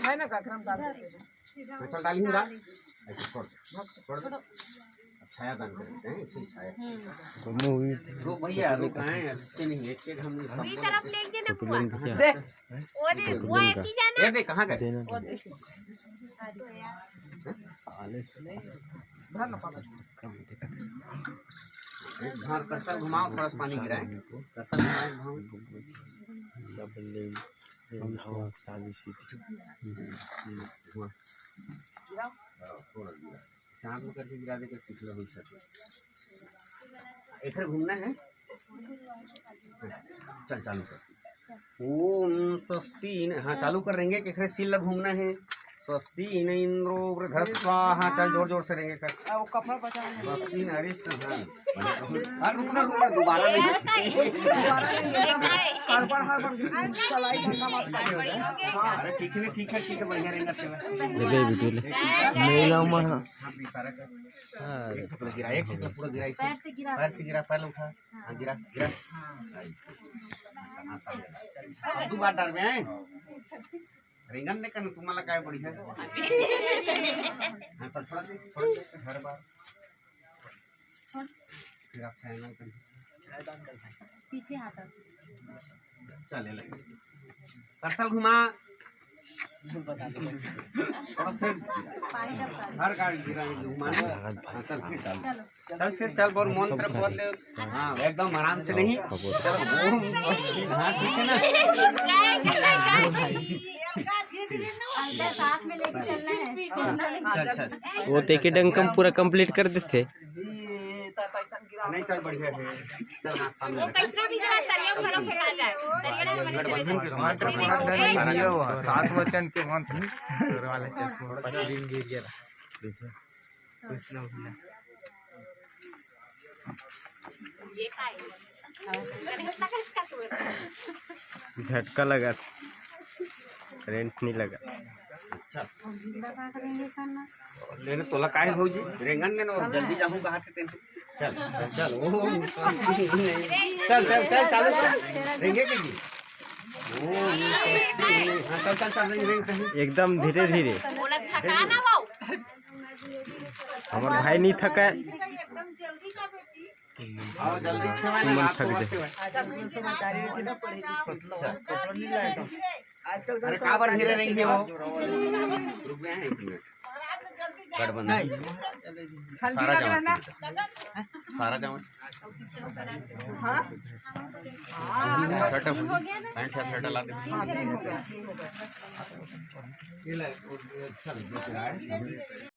है ना काकरम डाल देते चल डाली हूँ डाल ऐसे छोड़ दो छाया दान करते हैं इसी छाया रुक भैया रुक हैं अच्छे नहीं एक एक हमने सब इस तरफ ले जे ना बुआ देख वो दे वो एक ही जाना ये देख कहाँ गए वो देख साले से धर ना पापा घर कसर घुमाओ थोड़ा सा पानी गिराए कसर घुमाओ सब ले हम शादी सी शांत होकर के गिरा देकर सीख लो सके इधर घूमना है चल चालू कर ओम स्वस्ति हाँ चालू कर रहेंगे कि खरे सील घूमना है स्वस्ति न इंद्रो वृद्धस्वाहा चल जोर जोर से रहेंगे कर वो कपड़ा बचा स्वस्ति न अरिष्ट हाँ रुकना दोबारा नहीं हर बार चलाई ठंडा मत अरे ठीक है बढ़िया रहेगा चला लगे वीडियो ले मेला में सारा कर एक टुकड़ा पूरा गिरा पैर से गिरा पैर उठा हाँ गिरा अब 2 बार डाल में आए रिंगन ने कन तुम्हाला काय पड़ी है हां पर थोड़ा हर बार फिर आप छाया कर पीछे हाथ चले लगे करसल घुमा हर गाड़ी गिरा घुमाने चल फिर चल बहुत मन से बोल ले हाँ एकदम आराम से नहीं चलो हाँ ठीक है ना साथ में लेके चलना है चल वो तेके डंग कम पूरा कंप्लीट कर देते नहीं चल बढ़िया है चल हां सामने वो कैसरा भी जरा तरिया खड़ा फेंका जाए तरिया हमारे ये वो 7 वचन के मंत्र वाले दिन गिर गया कुछ ना हुआ ये खाए झटका लगा रेंट नहीं लगा लेने तोला काय भौजी रेंगन ने और जल्दी जाऊं कहां से तेन चल चल ओ चल चालू कर रेंगे के जी ओ हां चल रेंग एकदम धीरे धीरे बोला थका ना बाऊ हमार भाई नहीं थका आओ जल्दी छेवा ना मन थक जाए आजकल दिन से बतारी रहती ना पड़ेगी नहीं लाइट आजकल अरे का बार धीरे रेंगे हो रुक गए हैं 1 मिनट गड़बड़ सारा जाओ सारा जाओ हां शर्ट पैंट शर्ट ला दे ये ले चल